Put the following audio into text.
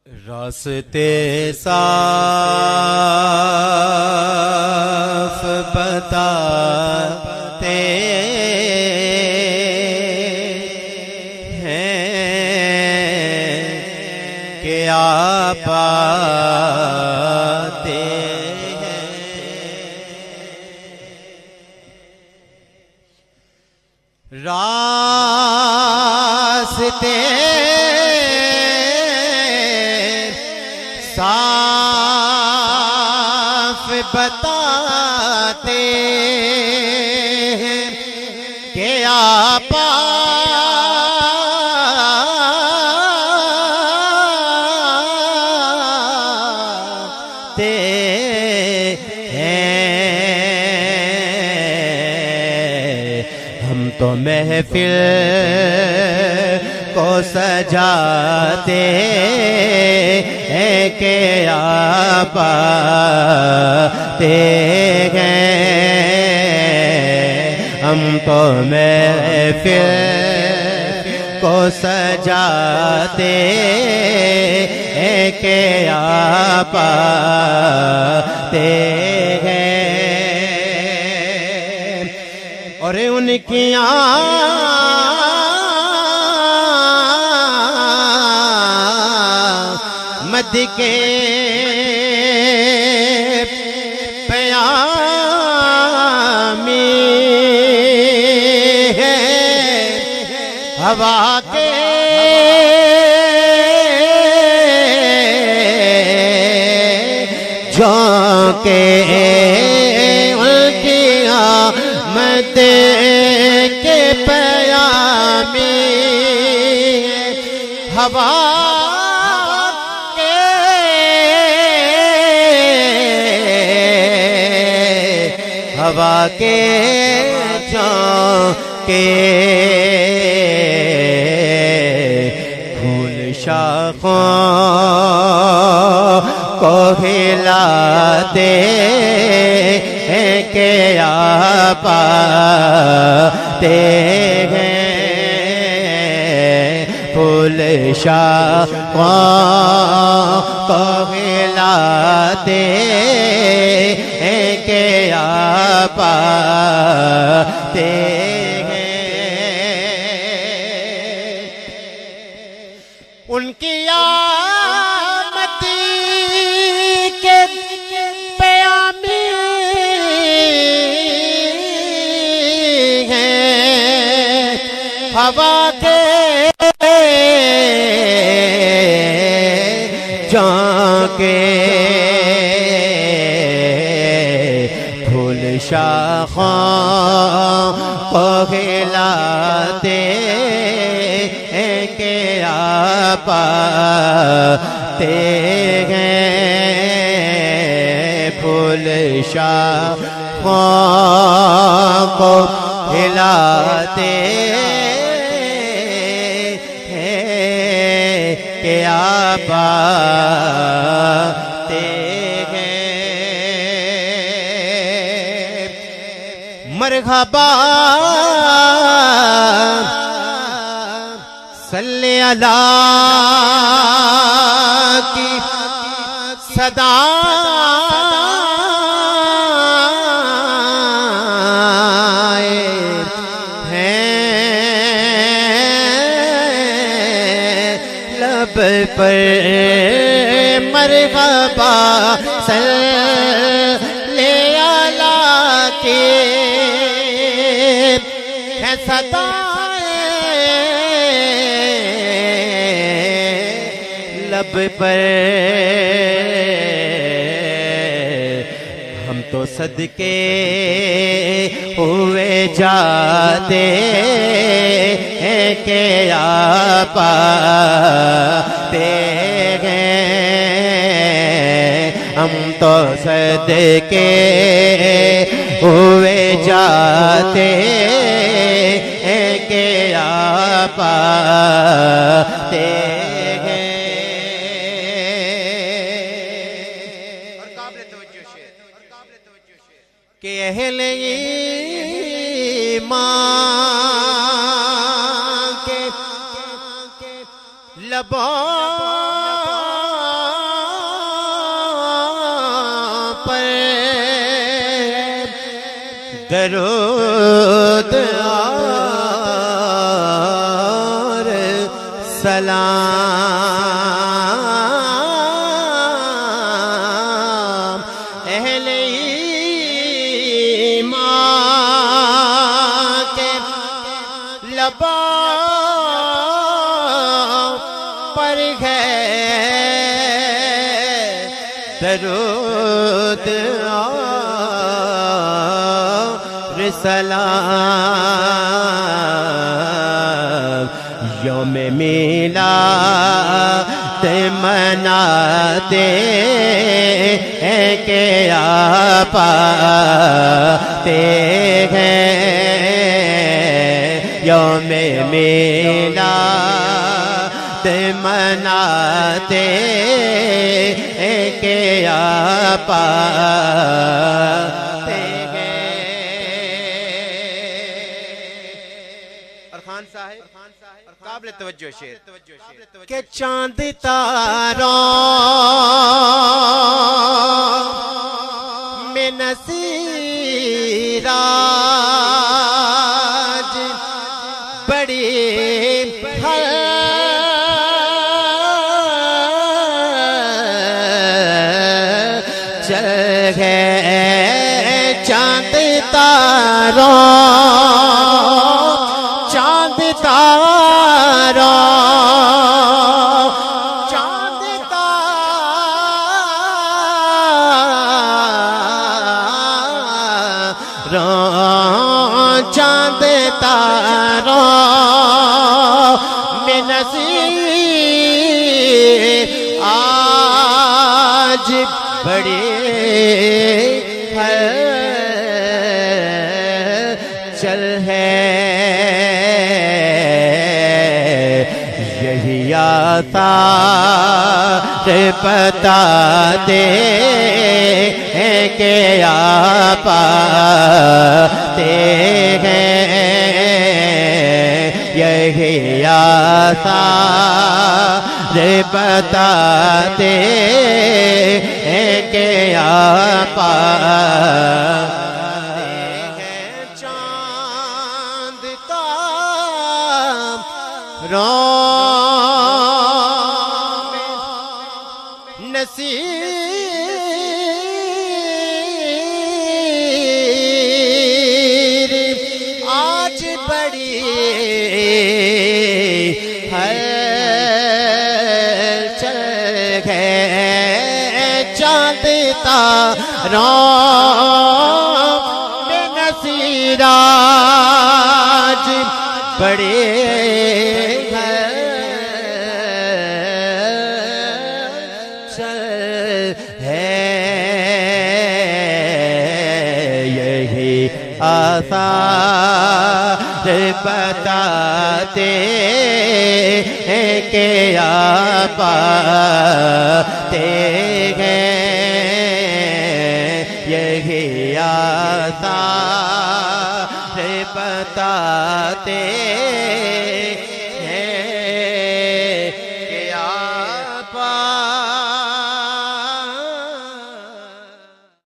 रास्ते साफ बताते हैं कि आप आते हैं। रास्ते साफ बताते हैं कि आप आते हैं। हम तो महफिल को सजाते हैं कि आप आते हैं। हम तो महफिल को सजाते हैं कि आप आते हैं। और उनकी मद के पयामी है, हवा के झोंके उनकी मद के पयामी है, हवा हवा के झोंके फूल शाखों को हिलाते हैं कि आप आते हैं। फूल शाखों को हिलाते हैं कि आप आते हैं। उनकी आमद के पयामी हैं, हवा के झोंके फूल शाखों को हिलाते हैं कि आप आते हैं। फूल शाखों को हिलाते हैं कि आप आते हैं। मरहबा सल्ले अला की सदा पर मरहबा सल्ले अला के है सदाएं लब पर। हम तो सदके हुए जाते हैं कि आप आते हैं। हम तो सदके हुए जाते हैं कि आप आते हैं। और काबिल तवज्जो शेर कि अहले ईमान के लबों दरूद और सलाम अहले ईमान के लबा पर है दरूद और सलाम यौम मिलाद मनाते हैं के आपाते हैं यौम मिलाद मनाते हैं के आपाते हैं। और खान साहब काबिल तवज्जो शेर के चांद तारों में नसीराज बड़ी चल गए चांद तारों चांद तारों चांद तारों चांद तारों में नसीर आज बड़े चल है यही आता बताते हैं कि आपाते हैं यही आता बताते हैं कि आपाते हैं चांद तारों नसीर आज बड़ी हलचल है चांद तारों में नसीराज बड़े आसार बताते हैं कि आपाते हैं यही आसार बताते